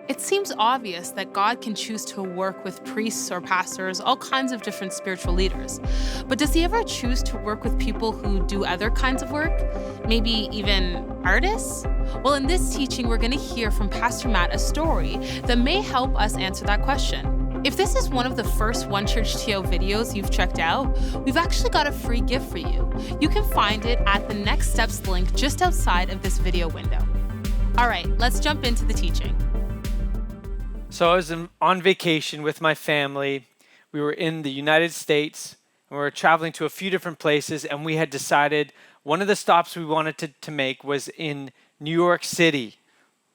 It seems obvious that God can choose to work with priests or pastors, all kinds of different spiritual leaders. But does he ever choose to work with people who do other kinds of work? Maybe even artists? Well, in this teaching, we're going to hear from Pastor Matt a story that may help us answer that question. If this is one of the first onechurch.to videos you've checked out, we've actually got a free gift for you. You can find it at the Next Steps link just outside of this video window. All right, let's jump into the teaching. So I was on vacation with my family. We were in the United States, and we were traveling to a few different places, and we had decided one of the stops we wanted to make was in New York City.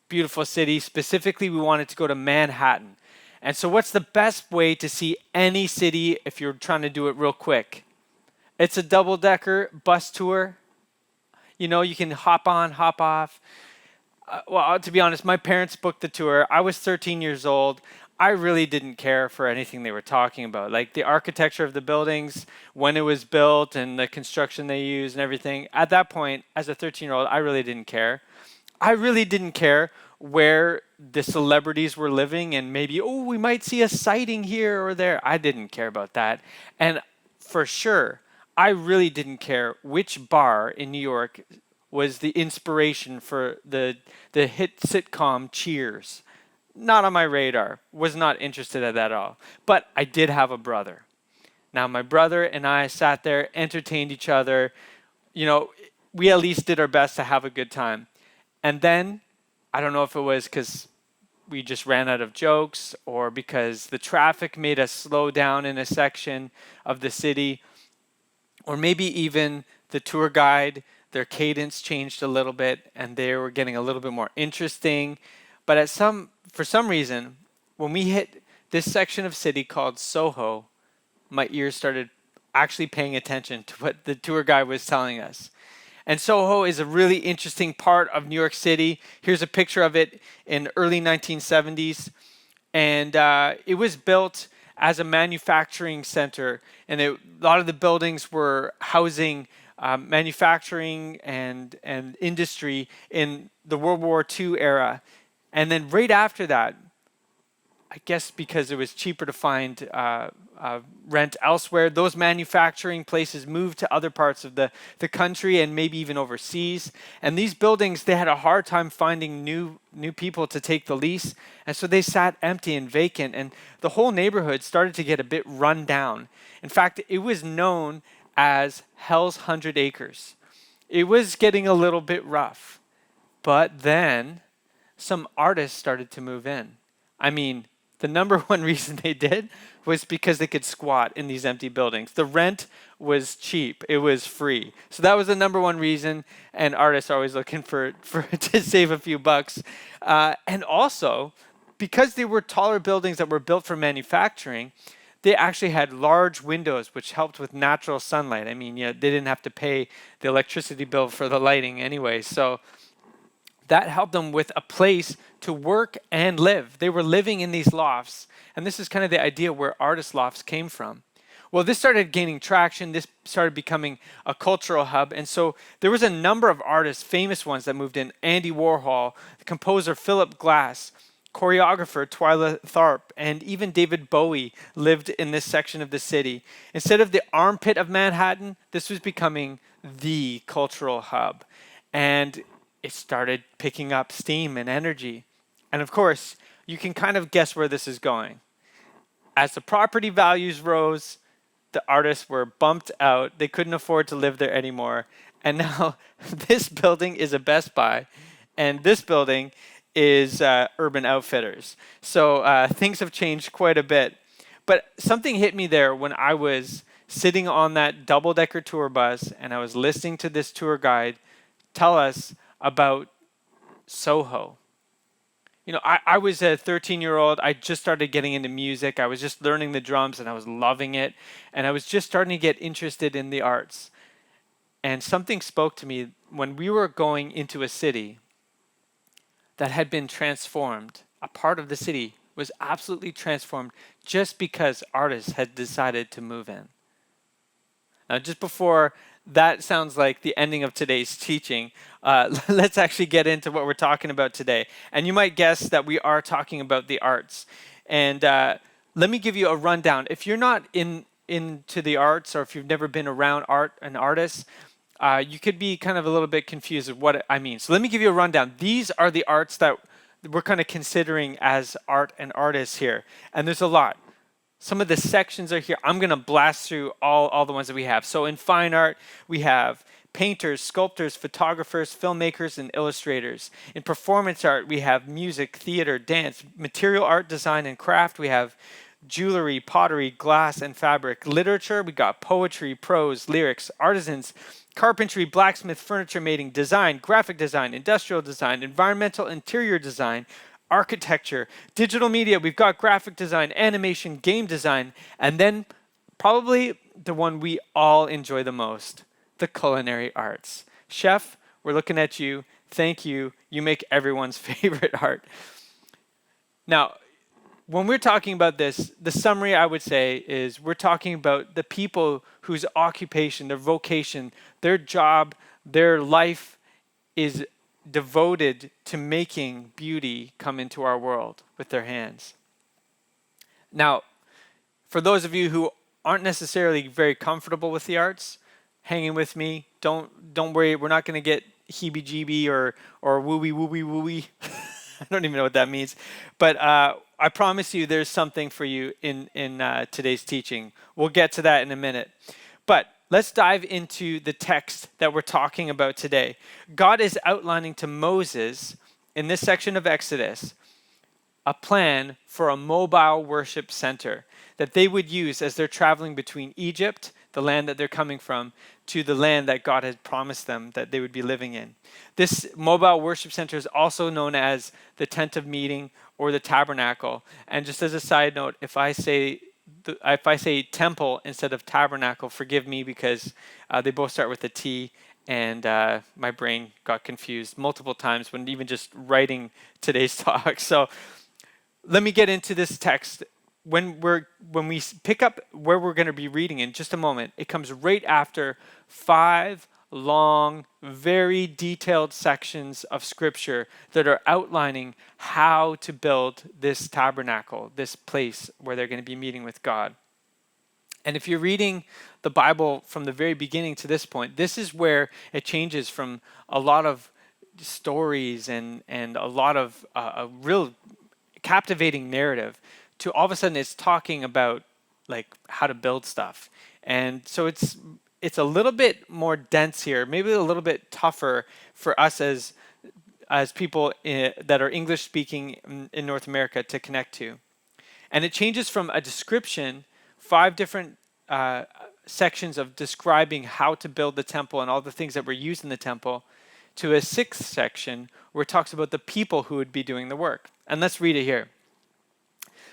Beautiful city. Specifically, we wanted to go to Manhattan. And so what's the best way to see any city if you're trying to do it real quick? It's a double-decker bus tour. You know, you can hop on, hop off. Well, to be honest, my parents booked the tour. I was 13 years old. I really didn't care for anything they were talking about. Like the architecture of the buildings, when it was built, and the construction they used and everything. At that point, as a 13-year-old, I really didn't care. I really didn't care where the celebrities were living and maybe, oh, we might see a sighting here or there. I didn't care about that. And for sure, I really didn't care which bar in New York was the inspiration for the hit sitcom Cheers. Not on my radar. Was not interested in that at all. But I did have a brother. Now my brother and I sat there, entertained each other. You know, we at least did our best to have a good time. And then, I don't know if it was because we just ran out of jokes or because the traffic made us slow down in a section of the city, or maybe even the tour guide, their cadence changed a little bit and they were getting a little bit more interesting. But for some reason, when we hit this section of city called Soho, my ears started actually paying attention to what the tour guide was telling us. And Soho is a really interesting part of New York City. Here's a picture of it in early 1970s. And it was built as a manufacturing center. And a lot of the buildings were housing manufacturing and industry in the World War II era. And then right after that, I guess because it was cheaper to find rent elsewhere, those manufacturing places moved to other parts of the country and maybe even overseas. And these buildings, they had a hard time finding new people to take the lease. And so they sat empty and vacant. And the whole neighborhood started to get a bit run down. In fact, it was known as Hell's 100 Acres. It was getting a little bit rough. But then some artists started to move in. I mean, the number one reason they did was because they could squat in these empty buildings. The rent was cheap. It was free. So that was the number one reason, and artists are always looking for to save a few bucks. And also, because they were taller buildings that were built for manufacturing, they actually had large windows which helped with natural sunlight. I mean, they didn't have to pay the electricity bill for the lighting anyway. So that helped them with a place to work and live. They were living in these lofts. And this is kind of the idea where artist lofts came from. Well, this started gaining traction. This started becoming a cultural hub. And so there was a number of artists, famous ones that moved in. Andy Warhol, the composer Philip Glass, choreographer Twyla Tharp, and even David Bowie lived in this section of the city. Instead of the armpit of Manhattan, this was becoming the cultural hub. And it started picking up steam and energy. And of course, you can kind of guess where this is going. As the property values rose, the artists were bumped out. They couldn't afford to live there anymore. And now this building is a Best Buy, and this building is Urban Outfitters. So things have changed quite a bit. But something hit me there when I was sitting on that double-decker tour bus and I was listening to this tour guide tell us about Soho. You know, I was a 13-year-old. I just started getting into music. I was just learning the drums and I was loving it. And I was just starting to get interested in the arts. And something spoke to me when we were going into a city that had been transformed. A part of the city was absolutely transformed just because artists had decided to move in. Now, just before that sounds like the ending of today's teaching. Let's actually get into what we're talking about today. And you might guess that we are talking about the arts. And let me give you a rundown. If you're not into the arts, or if you've never been around art and artists, you could be kind of a little bit confused of what I mean. So let me give you a rundown. These are the arts that we're kind of considering as art and artists here. And there's a lot. Some of the sections are here. I'm going to blast through all the ones that we have. So in fine art, we have painters, sculptors, photographers, filmmakers, and illustrators. In performance art, we have music, theater, dance, material art, design, and craft. We have jewelry, pottery, glass, and fabric. Literature, we got poetry, prose, lyrics, artisans, carpentry, blacksmith, furniture making, design, graphic design, industrial design, environmental interior design, architecture, digital media, we've got graphic design, animation, game design, and then probably the one we all enjoy the most, the culinary arts. Chef, we're looking at you. Thank you. You make everyone's favorite art. Now, when we're talking about this, the summary I would say is we're talking about the people whose occupation, their vocation, their job, their life is devoted to making beauty come into our world with their hands. Now, for those of you who aren't necessarily very comfortable with the arts, hanging with me, don't worry, we're not going to get heebie-jeebie or wooey. I don't even know what that means. But I promise you there's something for you in today's teaching. We'll get to that in a minute. But let's dive into the text that we're talking about today. God is outlining to Moses in this section of Exodus a plan for a mobile worship center that they would use as they're traveling between Egypt, the land that they're coming from, to the land that God had promised them that they would be living in. This mobile worship center is also known as the tent of meeting or the tabernacle. And just as a side note, if I say temple instead of tabernacle, forgive me, because they both start with a T, and my brain got confused multiple times when even just writing today's talk. So let me get into this text. When we pick up where we're going to be reading in just a moment, it comes right after 5 long, very detailed sections of scripture that are outlining how to build this tabernacle, this place where they're going to be meeting with God. And if you're reading the Bible from the very beginning to this point, this is where it changes from a lot of stories and a lot of a real captivating narrative to all of a sudden it's talking about like how to build stuff. And so it's a little bit more dense here, maybe a little bit tougher for us as people that are English speaking in North America to connect to. And it changes from a description, 5 different sections of describing how to build the temple and all the things that were used in the temple, to a 6th section where it talks about the people who would be doing the work. And let's read it here.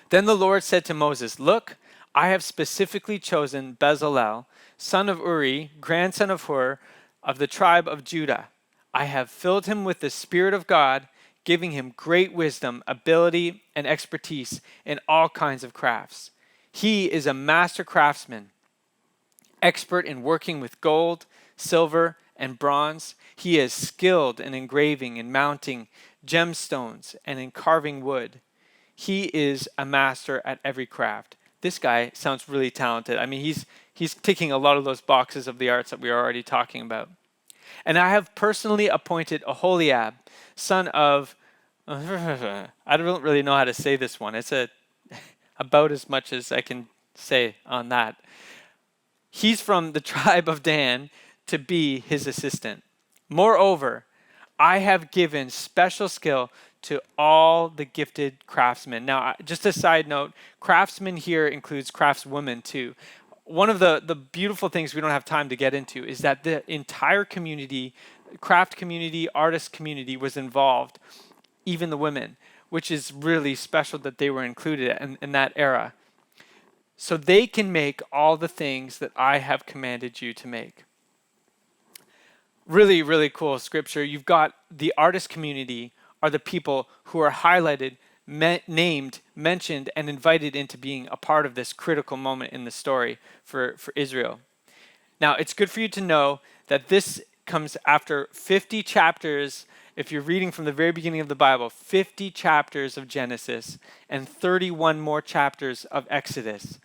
Then the Lord said to Moses, "Look, I have specifically chosen Bezalel, son of Uri, grandson of Hur, of the tribe of Judah. I have filled him with the Spirit of God, giving him great wisdom, ability, and expertise in all kinds of crafts. He is a master craftsman, expert in working with gold, silver, and bronze. He is skilled in engraving and mounting gemstones and in carving wood. He is a master at every craft." This guy sounds really talented. I mean, he's ticking a lot of those boxes of the arts that we are already talking about. "And I have personally appointed Aholiab, son of..." I don't really know how to say this one. It's about as much as I can say on that. "He's from the tribe of Dan to be his assistant. Moreover, I have given special skill to all the gifted craftsmen." Now, just a side note, craftsmen here includes craftswomen too. One of the beautiful things we don't have time to get into is that the entire community, craft community, artist community was involved, even the women, which is really special that they were included in that era. "So they can make all the things that I have commanded you to make." Really, really cool scripture. You've got the artist community are the people who are highlighted, named, mentioned, and invited into being a part of this critical moment in the story for Israel. Now, it's good for you to know that this comes after 50 chapters, if you're reading from the very beginning of the Bible, 50 chapters of Genesis and 31 more chapters of Exodus.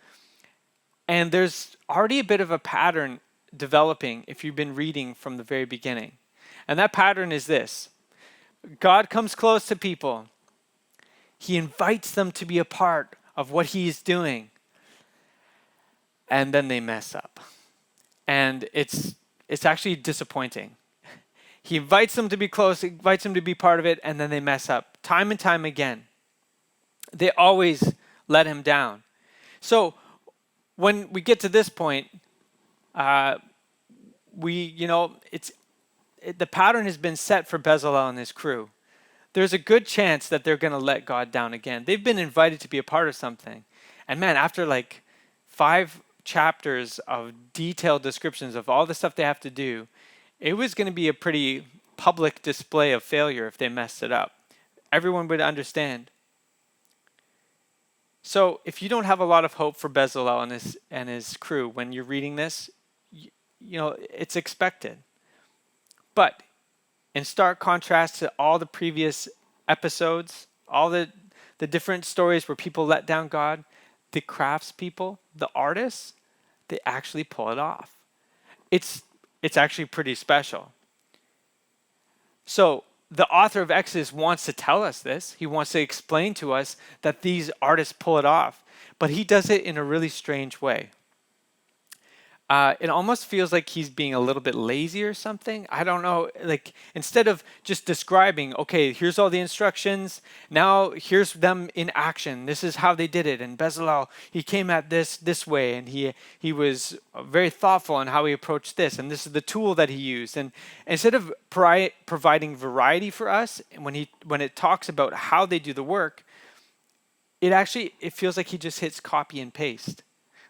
And there's already a bit of a pattern developing if you've been reading from the very beginning. And that pattern is this. God comes close to people. He invites them to be a part of what he's doing. And then they mess up. And it's actually disappointing. He invites them to be close, invites them to be part of it, and then they mess up. Time and time again. They always let him down. So when we get to this point, the pattern has been set for Bezalel and his crew. There's a good chance that they're going to let God down again. They've been invited to be a part of something. And man, after like 5 chapters of detailed descriptions of all the stuff they have to do, it was going to be a pretty public display of failure if they messed it up. Everyone would understand. So if you don't have a lot of hope for Bezalel and his crew when you're reading this, it's expected. But in stark contrast to all the previous episodes, all the different stories where people let down God, the craftspeople, the artists, they actually pull it off. It's actually pretty special. So the author of Exodus wants to tell us this. He wants to explain to us that these artists pull it off, but he does it in a really strange way. It almost feels like he's being a little bit lazy or something. I don't know. Like, instead of just describing, okay, here's all the instructions. Now here's them in action. This is how they did it. And Bezalel, he came at this way, and he was very thoughtful on how he approached this. And this is the tool that he used. And instead of providing variety for us, when it talks about how they do the work, it feels like he just hits copy and paste.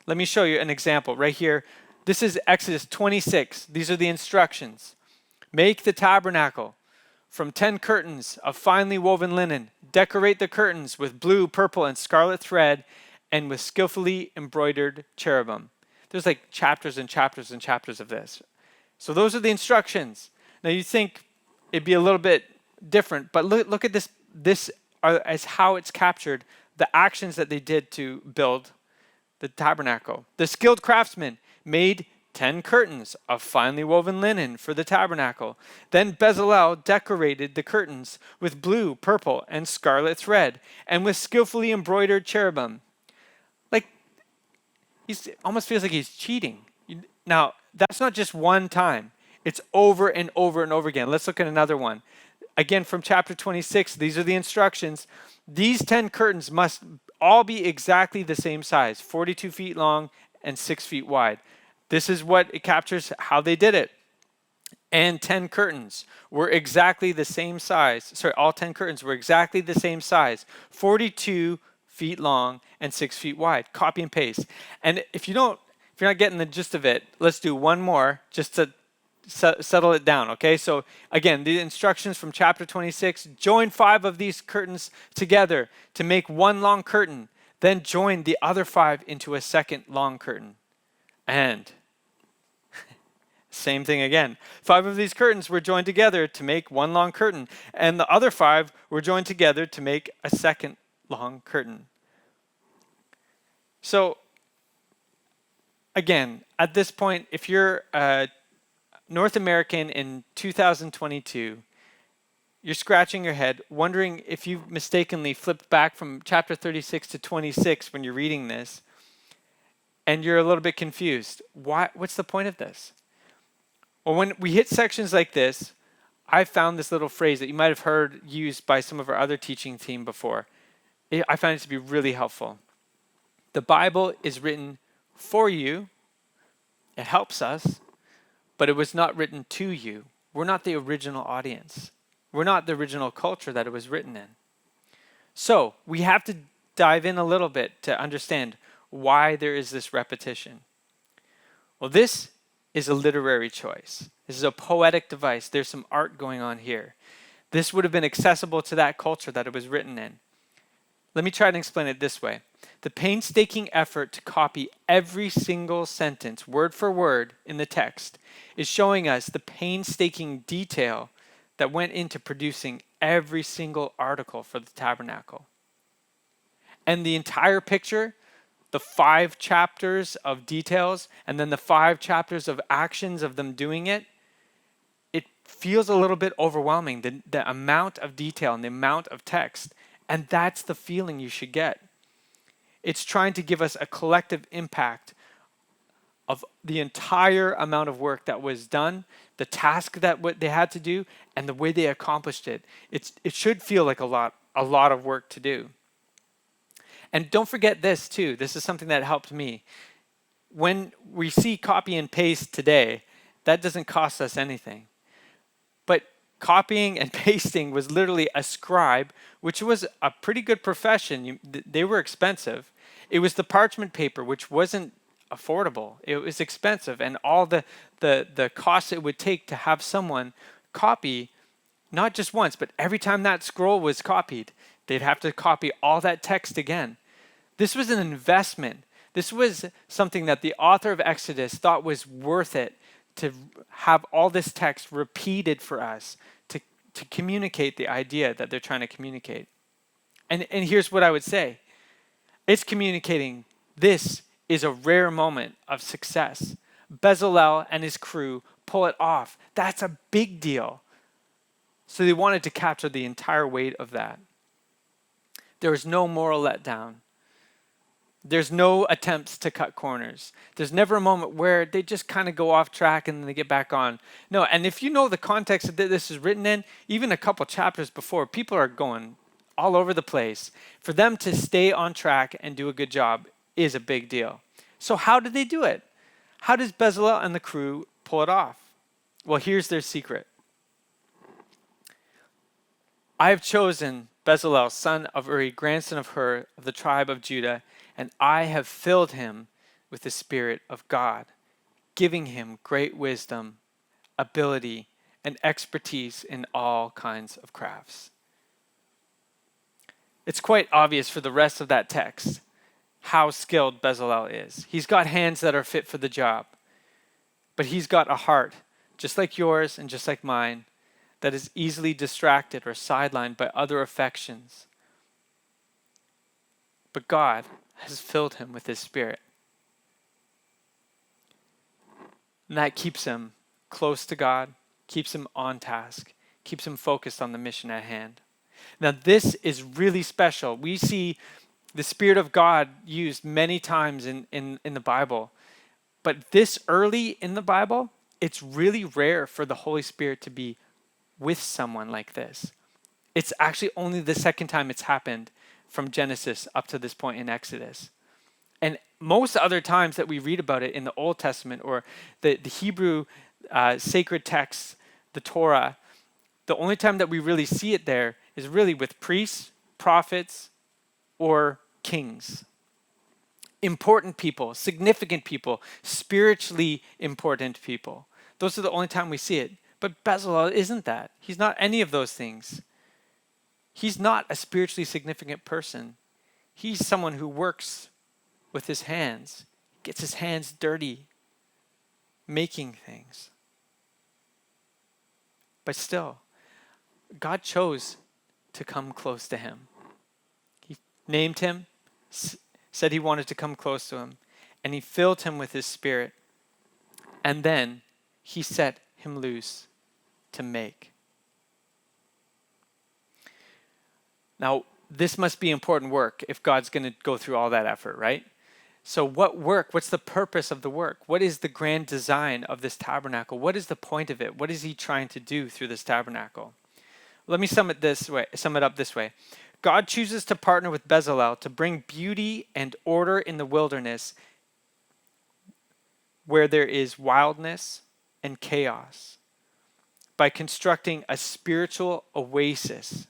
Let me show you an example right here. This is Exodus 26. These are the instructions. Make the tabernacle from 10 curtains of finely woven linen. Decorate the curtains with blue, purple, and scarlet thread, and with skillfully embroidered cherubim. There's like chapters and chapters and chapters of this. So those are the instructions. Now you think it'd be a little bit different, but look at this. This as how it's captured the actions that they did to build the tabernacle. The skilled craftsmen made 10 curtains of finely woven linen for the tabernacle. Then Bezalel decorated the curtains with blue, purple, and scarlet thread, and with skillfully embroidered cherubim. Like, it almost feels like he's cheating. Now, that's not just one time. It's over and over and over again. Let's look at another one. Again, from chapter 26, these are the instructions. These 10 curtains must all be exactly the same size, 42 feet long and 6 feet wide. This is what it captures how they did it. And 10 curtains were exactly the same size. Sorry, all 10 curtains were exactly the same size, 42 feet long and 6 feet wide. Copy and paste. And if you're not getting the gist of it, let's do one more just to settle it down, okay? So again, the instructions from chapter 26, join 5 of these curtains together to make one long curtain, then join the other 5 into a second long curtain. And same thing again. 5 of these curtains were joined together to make one long curtain, and the other 5 were joined together to make a second long curtain. So again, at this point, if you're North American in 2022, you're scratching your head, wondering if you mistakenly flipped back from chapter 36 to 26 when you're reading this, and you're a little bit confused. What's the point of this? Well, when we hit sections like this, I found this little phrase that you might have heard used by some of our other teaching team before. I found it to be really helpful. The Bible is written for you. It helps us. But it was not written to you. We're not the original audience. We're not the original culture that it was written in. So we have to dive in a little bit to understand why there is this repetition. Well, this is a literary choice. This is a poetic device. There's some art going on here. This would have been accessible to that culture that it was written in. Let me try to explain it this way. The painstaking effort to copy every single sentence, word for word, in the text is showing us the painstaking detail that went into producing every single article for the tabernacle. And the entire picture, the 5 chapters of details, and then the 5 chapters of actions of them doing it, it feels a little bit overwhelming, the amount of detail and the amount of text. And that's the feeling you should get. It's trying to give us a collective impact of the entire amount of work that was done, the task that what they had to do, and the way they accomplished it. It should feel like a lot of work to do. And don't forget this too. This is something that helped me. When we see copy and paste today, that doesn't cost us anything. But copying and pasting was literally a scribe, which was a pretty good profession. They were expensive. It was the parchment paper, which wasn't affordable. It was expensive, and all the costs it would take to have someone copy, not just once, but every time that scroll was copied, they'd have to copy all that text again. This was an investment. This was something that the author of Exodus thought was worth it, to have all this text repeated for us to communicate the idea that they're trying to communicate. And here's what I would say. It's communicating this is a rare moment of success. Bezalel and his crew pull it off. That's a big deal. So they wanted to capture the entire weight of that. There was no moral letdown. There's no attempts to cut corners. There's never a moment where they just kind of go off track and then they get back on. No, and if you know the context that this is written in, even a couple chapters before, people are going all over the place. For them to stay on track and do a good job is a big deal. So how did they do it? How does Bezalel and the crew pull it off? Well, here's their secret. I have chosen Bezalel, son of Uri, grandson of Hur, of the tribe of Judah, and I have filled him with the Spirit of God, giving him great wisdom, ability, and expertise in all kinds of crafts. It's quite obvious for the rest of that text how skilled Bezalel is. He's got hands that are fit for the job, but he's got a heart, just like yours and just like mine, that is easily distracted or sidelined by other affections. But God has filled him with his Spirit. And that keeps him close to God, keeps him on task, keeps him focused on the mission at hand. Now, this is really special. We see the Spirit of God used many times in the Bible. But this early in the Bible, it's really rare for the Holy Spirit to be with someone like this. It's actually only the second time it's happened from Genesis up to this point in Exodus. And most other times that we read about it in the Old Testament or the Hebrew sacred texts, the Torah, the only time that we really see it there is really with priests, prophets, or kings. Important people, significant people, spiritually important people. Those are the only time we see it. But Bezalel isn't that. He's not any of those things. He's not a spiritually significant person. He's someone who works with his hands, gets his hands dirty, making things. But still, God chose to come close to him. He named him, said he wanted to come close to him, and he filled him with his Spirit. And then he set him loose to make. Now, this must be important work if God's going to go through all that effort, right? So what work? What's the purpose of the work? What is the grand design of this tabernacle? What is the point of it? What is he trying to do through this tabernacle? Let me sum it up this way. God chooses to partner with Bezalel to bring beauty and order in the wilderness where there is wildness and chaos by constructing a spiritual oasis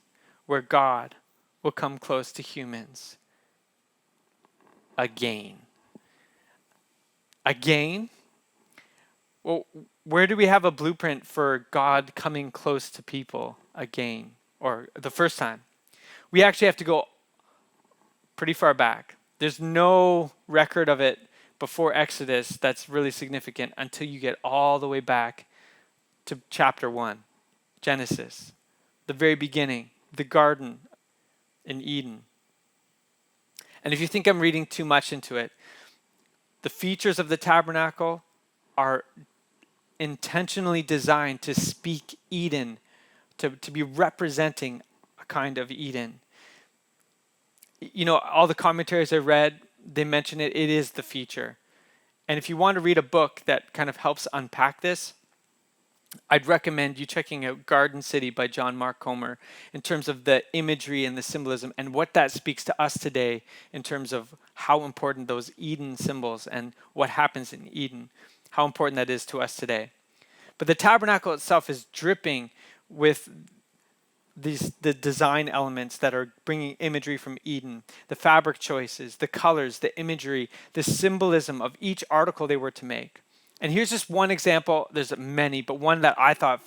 where God will come close to humans again. Again? Well, where do we have a blueprint for God coming close to people again, or the first time? We actually have to go pretty far back. There's no record of it before Exodus that's really significant until you get all the way back to chapter 1, Genesis, the very beginning, the garden in Eden. And if you think I'm reading too much into it, the features of the tabernacle are intentionally designed to speak Eden, to be representing a kind of Eden. You know, all the commentaries I read, they mention it is the feature. And if you want to read a book that kind of helps unpack this, I'd recommend you checking out Garden City by John Mark Comer in terms of the imagery and the symbolism and what that speaks to us today in terms of how important those Eden symbols and what happens in Eden, how important that is to us today. But the tabernacle itself is dripping with the design elements that are bringing imagery from Eden, the fabric choices, the colors, the imagery, the symbolism of each article they were to make. And here's just one example. There's many, but one that I thought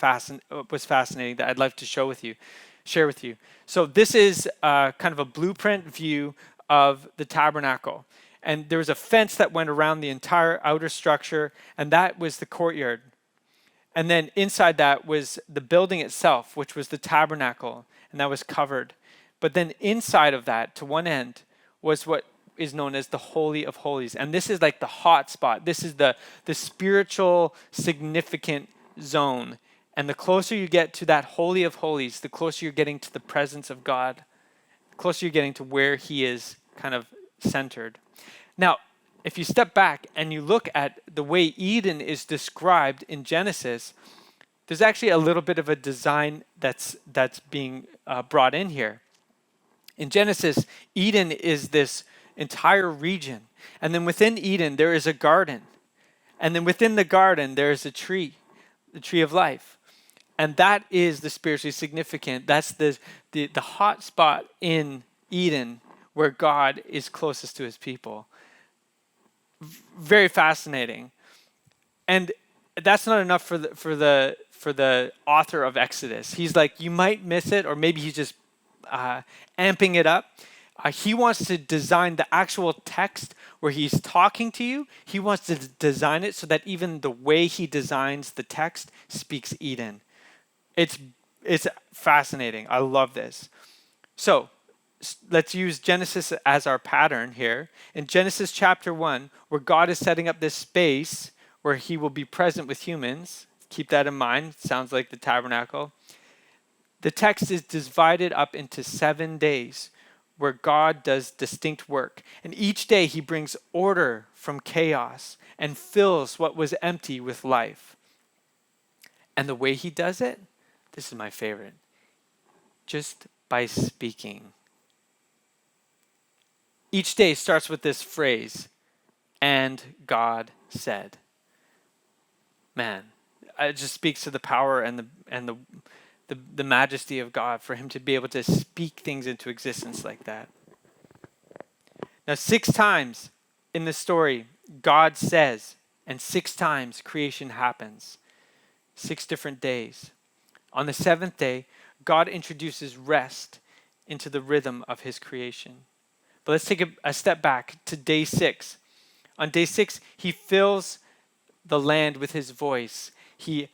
was fascinating that I'd like to share with you. So this is kind of a blueprint view of the tabernacle. And there was a fence that went around the entire outer structure, and that was the courtyard. And then inside that was the building itself, which was the tabernacle, and that was covered. But then inside of that, to one end, was what is known as the Holy of Holies. And this is like the hot spot. This is the spiritual significant zone. And the closer you get to that Holy of Holies, the closer you're getting to the presence of God, the closer you're getting to where he is kind of centered. Now, if you step back and you look at the way Eden is described in Genesis, there's actually a little bit of a design that's being brought in here. In Genesis, Eden is this entire region. And then within Eden, there is a garden. And then within the garden, there is a tree, the tree of life. And that is the spiritually significant. That's the hot spot in Eden where God is closest to his people. Very fascinating. And that's not enough for the author of Exodus. He's like, you might miss it, or maybe he's just amping it up. He wants to design the actual text where he's talking to you. He wants to design it so that even the way he designs the text speaks Eden. It's fascinating. I love this. So let's use Genesis as our pattern here. In Genesis chapter 1, where God is setting up this space where he will be present with humans. Keep that in mind. Sounds like the tabernacle. The text is divided up into 7 days where God does distinct work. And each day he brings order from chaos and fills what was empty with life. And the way he does it, this is my favorite, just by speaking. Each day starts with this phrase, and God said. Man, it just speaks to the power and the majesty of God for him to be able to speak things into existence like that. Now, 6 times in the story, God says, and 6 times creation happens. 6 different days. On the 7th day, God introduces rest into the rhythm of his creation. But let's take a step back to day 6. On day 6, he fills the land with his voice. He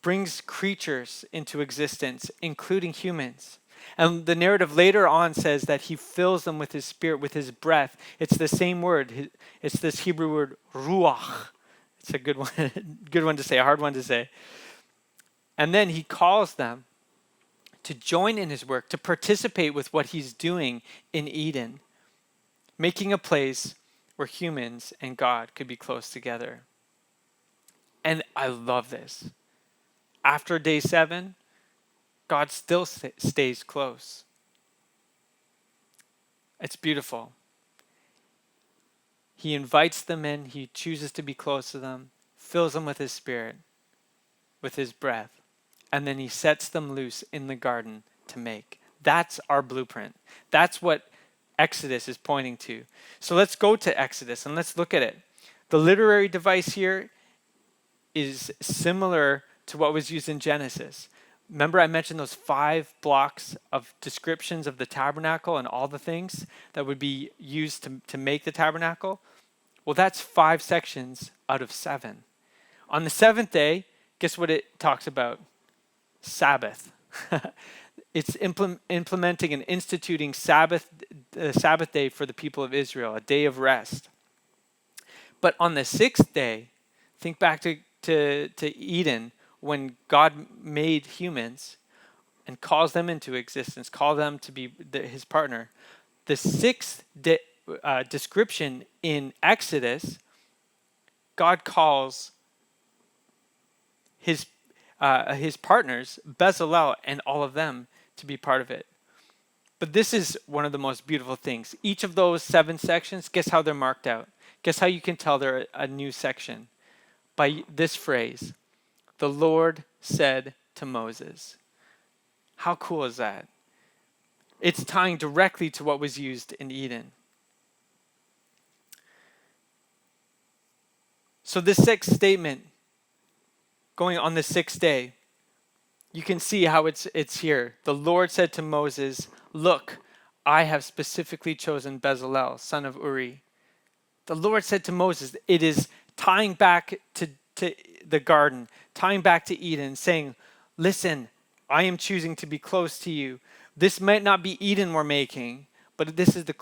brings creatures into existence, including humans. And the narrative later on says that he fills them with his spirit, with his breath. It's the same word. It's this Hebrew word, ruach. It's a good one to say, a hard one to say. And then he calls them to join in his work, to participate with what he's doing in Eden, making a place where humans and God could be close together. And I love this. After day 7, God still stays close. It's beautiful. He invites them in. He chooses to be close to them, fills them with his spirit, with his breath, and then he sets them loose in the garden to make. That's our blueprint. That's what Exodus is pointing to. So let's go to Exodus and let's look at it. The literary device here is similar to what was used in Genesis. Remember I mentioned those 5 blocks of descriptions of the tabernacle and all the things that would be used to make the tabernacle? Well, that's 5 sections out of 7. On the 7th day, guess what it talks about? Sabbath. It's implementing and instituting Sabbath day for the people of Israel, a day of rest. But on the 6th day, think back to Eden, when God made humans and calls them into existence, called them to be his partner. The 6th description in Exodus, God calls his partners, Bezalel and all of them, to be part of it. But this is one of the most beautiful things. Each of those 7 sections, guess how they're marked out? Guess how you can tell they're a new section? By this phrase, the Lord said to Moses. How cool is that? It's tying directly to what was used in Eden. So this 6th statement, going on the 6th day, you can see how it's here. The Lord said to Moses, look, I have specifically chosen Bezalel, son of Uri. The Lord said to Moses, it is tying back to the garden, tying back to Eden, saying, listen, I am choosing to be close to you. This might not be Eden we're making, but this is the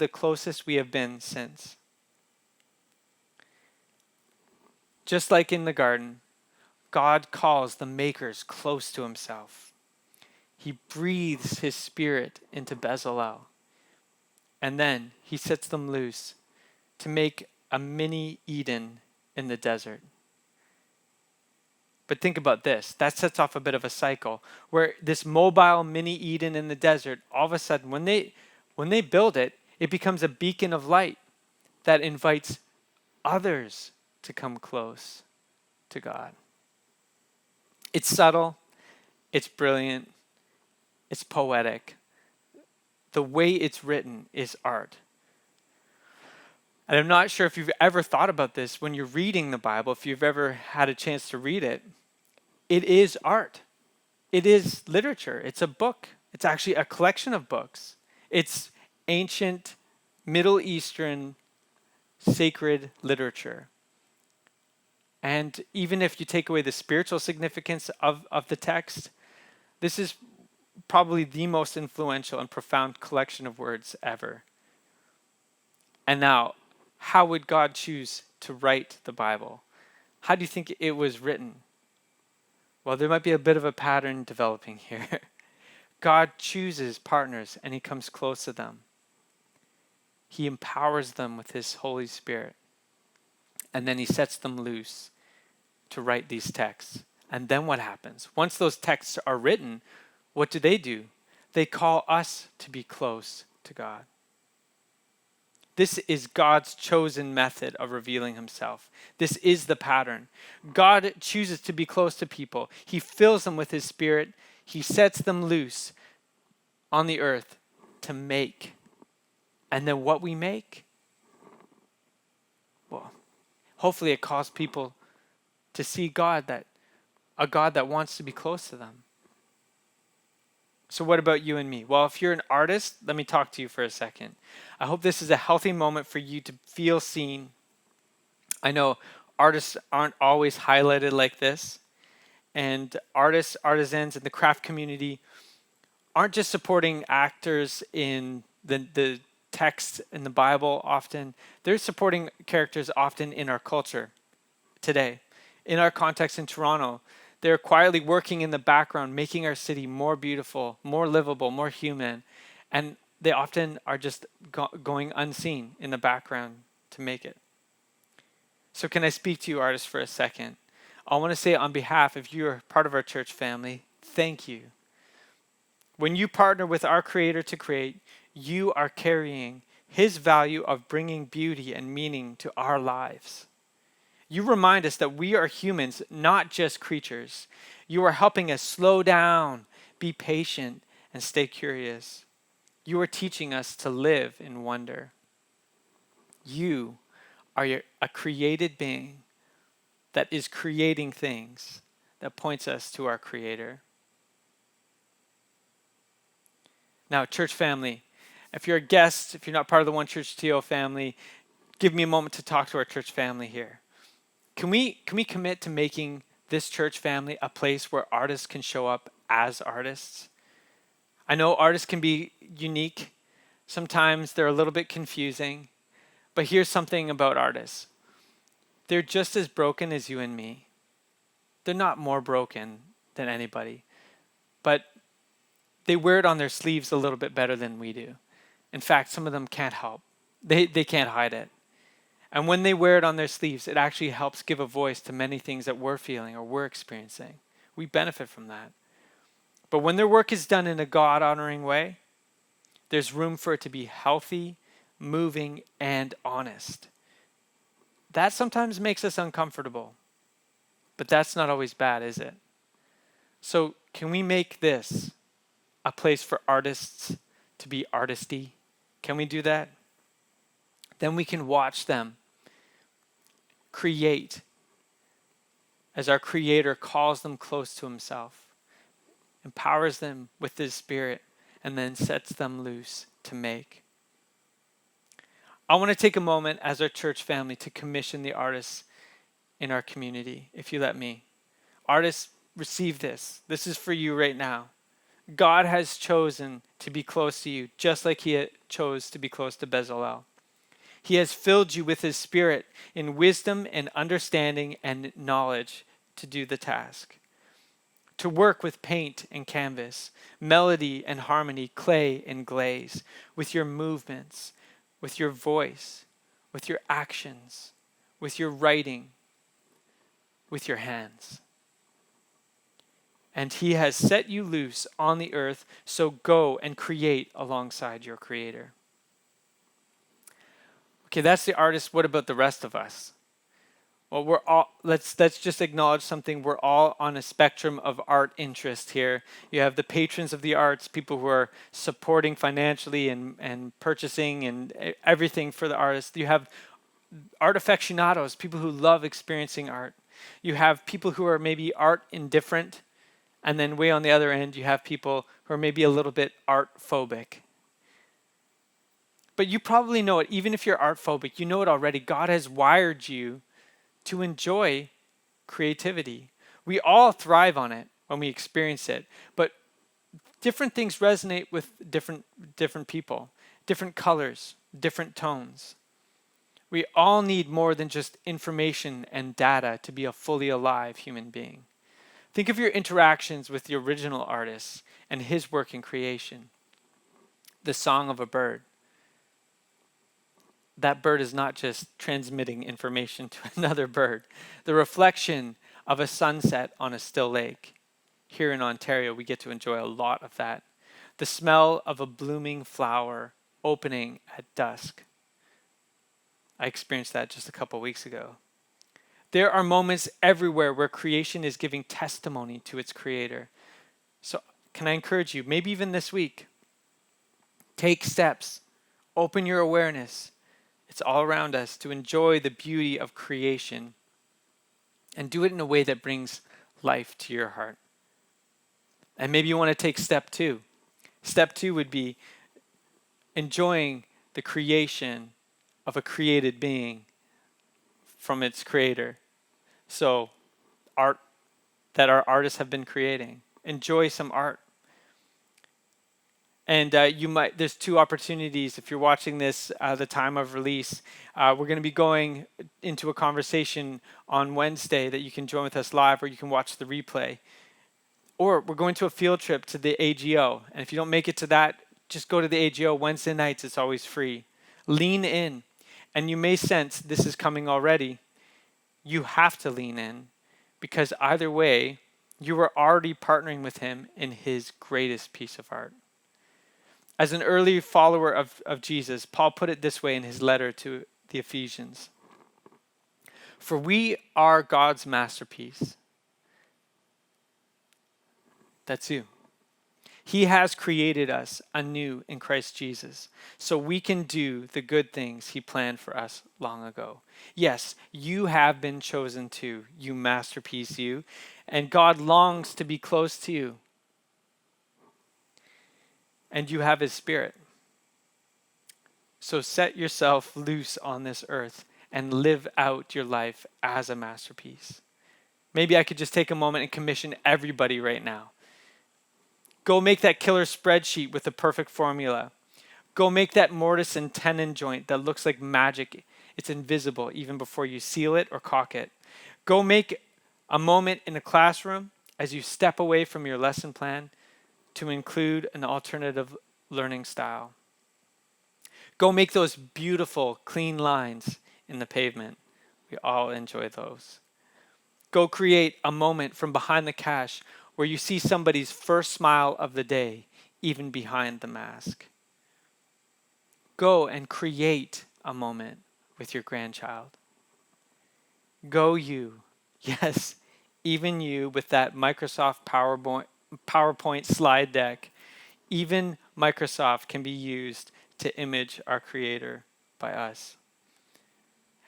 closest we have been since. Just like in the garden, God calls the makers close to himself. He breathes his spirit into Bezalel. And then he sets them loose to make a mini Eden in the desert. But think about this. That sets off a bit of a cycle where this mobile mini Eden in the desert, all of a sudden, when they build it, it becomes a beacon of light that invites others to come close to God. It's subtle. It's brilliant. It's poetic. The way it's written is art. And I'm not sure if you've ever thought about this when you're reading the Bible, if you've ever had a chance to read it. It is art. It is literature. It's a book. It's actually a collection of books. It's ancient Middle Eastern sacred literature. And even if you take away the spiritual significance of the text, this is probably the most influential and profound collection of words ever. And now, how would God choose to write the Bible? How do you think it was written? Well, there might be a bit of a pattern developing here. God chooses partners and he comes close to them. He empowers them with his Holy Spirit. And then he sets them loose to write these texts. And then what happens? Once those texts are written, what do? They call us to be close to God. This is God's chosen method of revealing himself. This is the pattern. God chooses to be close to people. He fills them with his Spirit. He sets them loose on the earth to make. And then what we make? Well, hopefully it calls people to see a God that wants to be close to them. So what about you and me? Well, if you're an artist, let me talk to you for a second. I hope this is a healthy moment for you to feel seen. I know artists aren't always highlighted like this. And artists, artisans in the craft community aren't just supporting actors in the text in the Bible often. They're supporting characters often in our culture today. In our context in Toronto, they're quietly working in the background, making our city more beautiful, more livable, more human. And they often are just going unseen in the background to make it. So can I speak to you, artists, for a second? I want to say on behalf, if you're part of our church family, thank you. When you partner with our Creator to create, you are carrying his value of bringing beauty and meaning to our lives. You remind us that we are humans, not just creatures. You are helping us slow down, be patient, and stay curious. You are teaching us to live in wonder. You are a created being that is creating things that points us to our Creator. Now, church family, if you're a guest, if you're not part of the onechurch.to family, give me a moment to talk to our church family here. Can we commit to making this church family a place where artists can show up as artists? I know artists can be unique. Sometimes they're a little bit confusing. But here's something about artists. They're just as broken as you and me. They're not more broken than anybody. But they wear it on their sleeves a little bit better than we do. In fact, some of them can't help. They can't hide it. And when they wear it on their sleeves, it actually helps give a voice to many things that we're feeling or we're experiencing. We benefit from that. But when their work is done in a God-honoring way, there's room for it to be healthy, moving, and honest. That sometimes makes us uncomfortable, but that's not always bad, is it? So can we make this a place for artists to be artisty? Can we do that? Then we can watch them create as our Creator calls them close to Himself, empowers them with His Spirit, and then sets them loose to make. I want to take a moment as our church family to commission the artists in our community, if you let me. Artists, receive this. This is for you right now. God has chosen to be close to you, just like He chose to be close to Bezalel. He has filled you with His Spirit in wisdom and understanding and knowledge to do the task. To work with paint and canvas, melody and harmony, clay and glaze, with your movements, with your voice, with your actions, with your writing, with your hands. And He has set you loose on the earth, so go and create alongside your Creator. Okay, that's the artist. What about the rest of us? Well, let's just acknowledge something. We're all on a spectrum of art interest here. You have the patrons of the arts, people who are supporting financially and purchasing and everything for the artist. You have art aficionados, people who love experiencing art. You have people who are maybe art indifferent, and then way on the other end, you have people who are maybe a little bit art phobic. But you probably know it, even if you're art phobic, you know it already. God has wired you to enjoy creativity. We all thrive on it when we experience it, but different things resonate with different people, different colors, different tones. We all need more than just information and data to be a fully alive human being. Think of your interactions with the original artist and his work in creation. The song of a bird. That bird is not just transmitting information to another bird. The reflection of a sunset on a still lake. Here in Ontario, we get to enjoy a lot of that. The smell of a blooming flower opening at dusk. I experienced that just a couple weeks ago. There are moments everywhere where creation is giving testimony to its Creator. So can I encourage you, maybe even this week, take steps, open your awareness. It's all around us to enjoy the beauty of creation and do it in a way that brings life to your heart. And maybe you want to take step 2. Step 2 would be enjoying the creation of a created being from its Creator. So art that our artists have been creating. Enjoy some art. And there's 2 opportunities if you're watching this the time of release. We're going to be going into a conversation on Wednesday that you can join with us live, or you can watch the replay. Or we're going to a field trip to the AGO. And if you don't make it to that, just go to the AGO Wednesday nights. It's always free. Lean in. And you may sense this is coming already. You have to lean in, because either way, you are already partnering with Him in His greatest piece of art. As an early follower of Jesus, Paul put it this way in his letter to the Ephesians. For we are God's masterpiece. That's you. He has created us anew in Christ Jesus, so we can do the good things he planned for us long ago. Yes, you have been chosen too, you masterpiece you, and God longs to be close to you. And you have his Spirit. So set yourself loose on this earth and live out your life as a masterpiece. Maybe I could just take a moment and commission everybody right now. Go make that killer spreadsheet with the perfect formula. Go make that mortise and tenon joint that looks like magic. It's invisible even before you seal it or caulk it. Go make a moment in a classroom as you step away from your lesson plan to include an alternative learning style. Go make those beautiful, clean lines in the pavement. We all enjoy those. Go create a moment from behind the cash where you see somebody's first smile of the day, even behind the mask. Go and create a moment with your grandchild. Go you, yes, even you with that Microsoft PowerPoint slide deck. Even Microsoft can be used to image our Creator by us.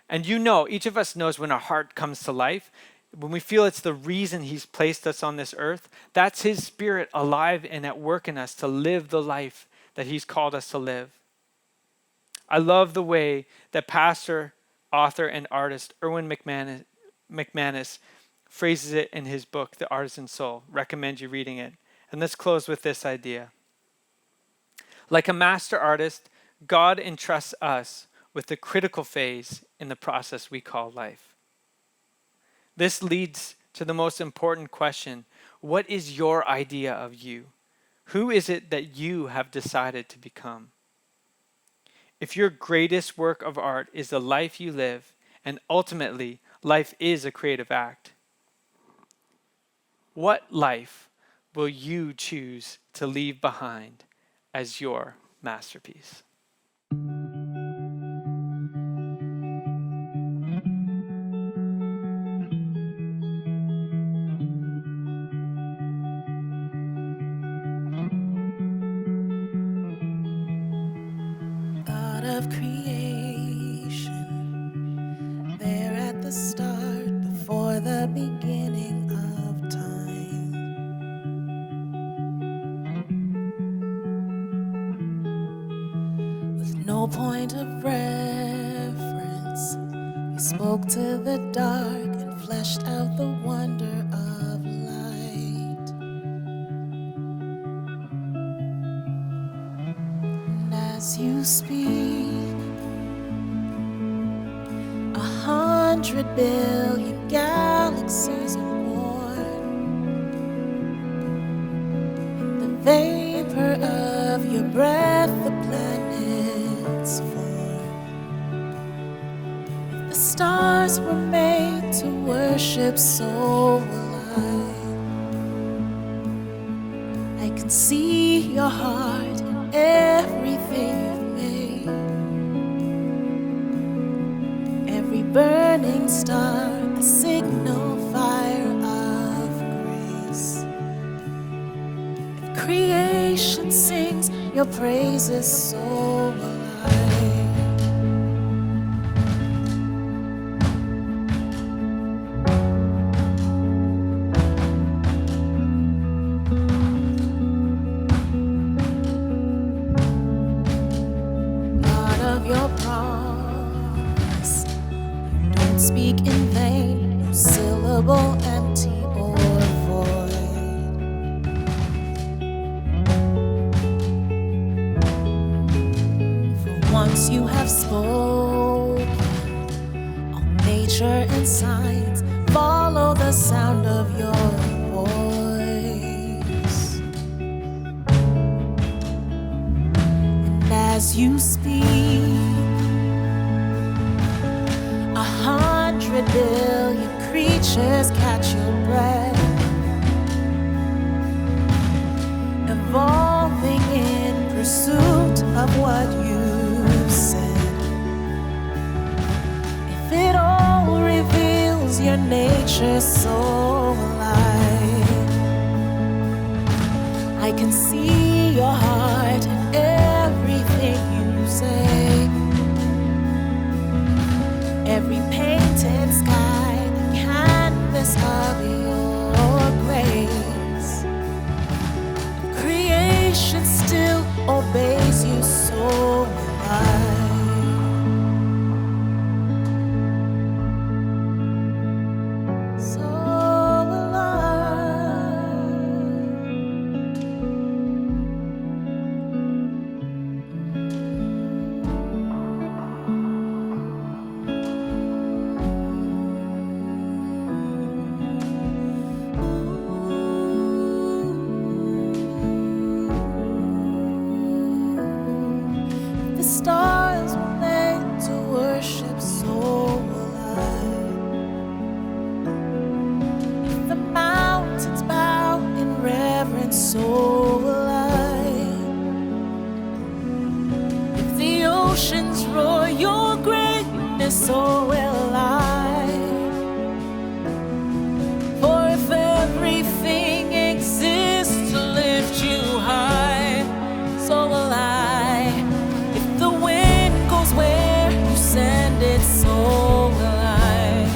And each of us knows when our heart comes to life, when we feel it's the reason he's placed us on this earth, that's his Spirit alive and at work in us to live the life that he's called us to live. I love the way that pastor, author, and artist Erwin McManus phrases it in his book, The Artisan Soul. Recommend you reading it. And let's close with this idea. Like a master artist, God entrusts us with the critical phase in the process we call life. This leads to the most important question. What is your idea of you? Who is it that you have decided to become? If your greatest work of art is the life you live, and ultimately life is a creative act, what life will you choose to leave behind as your masterpiece? God of creation, there at the start, before the beginning of time. With no point of reference, you spoke to the dark and fleshed out the wonder of light. And as you speak, 100 billion galaxies are born. In the vapor of your breath, the planets form. If the stars were made to worship, so will I can see your heart in everything you've made. Every burning star, a signal fire of grace. If creation sings your praises, so will God of your promise, don't speak in vain, no syllable empty or void. For once you have spoken, all nature and science follow the sound of your voice. And as you speak, 100 billion creatures catch your breath, evolving in pursuit of what you said. If it all reveals your nature so alive, I can see say. Every painted sky, the canvas of your grace. Creation still obeys you, so will I. So will the stars were made to worship, so will I. If the mountains bow in reverence, so will I. If the oceans roar your greatness, so will I. For if everything exists to lift you high, so will I. If the wind goes where you send it, so will I.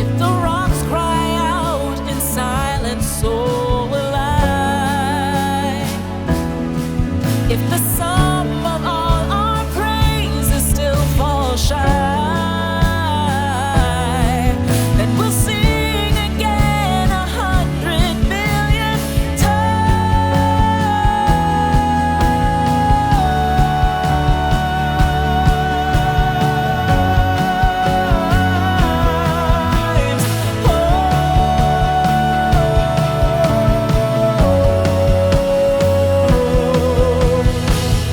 If the rocks cry out in silence, so will I. If the sum of all our praises still falls shy, then we'll sing again 100 million times.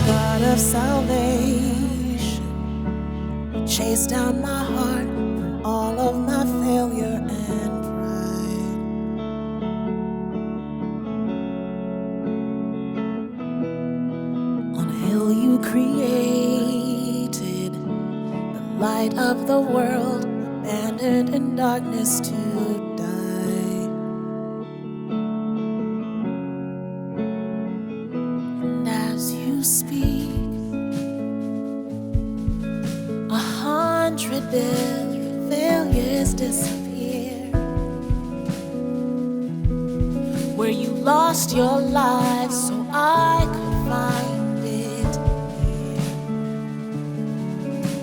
God of salvation, chase down my heart from all of my failure and pride. On a hill you created, the light of the world, abandoned in darkness to die. And as you speak, 100 billion failures disappear. Where you lost your life so I could find it here.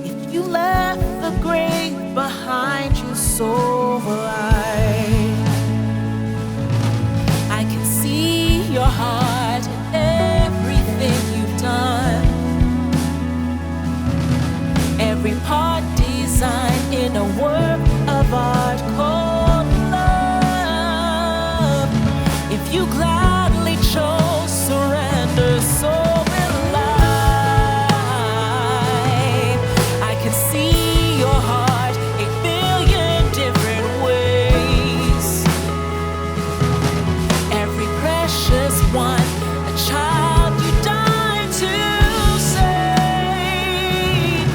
If you left the grave behind you, so will I. I can see your heart in everything you've done. Every part designed in a work of art called love. If you gladly chose surrender, so will I can see your heart a billion different ways. Every precious one, a child you died to save.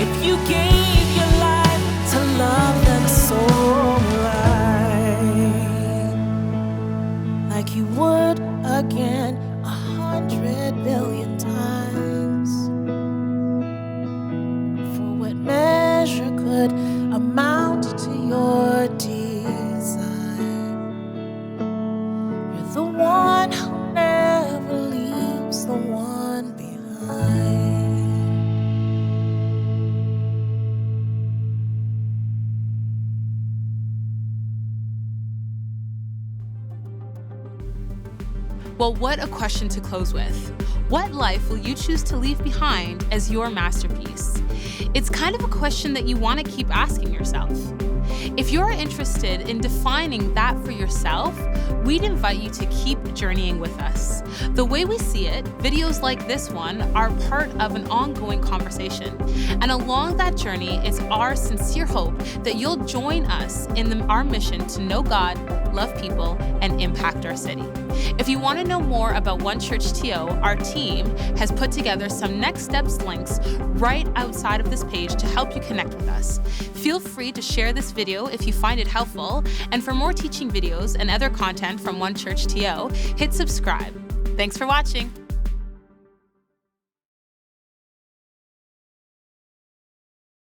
If you gave your life to love them, so will I. Like you would again 100 billion times. For what measure could amount to your desire? You're the one who never leaves the one behind. Well, what a question to close with. What life will you choose to leave behind as your masterpiece? It's kind of a question that you want to keep asking yourself. If you're interested in defining that for yourself, we'd invite you to keep journeying with us. The way we see it, videos like this one are part of an ongoing conversation. And along that journey, it's our sincere hope that you'll join us in our mission to know God, love people, and impact our city. If you want to know more about onechurch.to, our team has put together some next steps links right outside of this page to help you connect with us. Feel free to share this video if you find it helpful, and for more teaching videos and other content from onechurch.to, hit subscribe. Thanks for watching.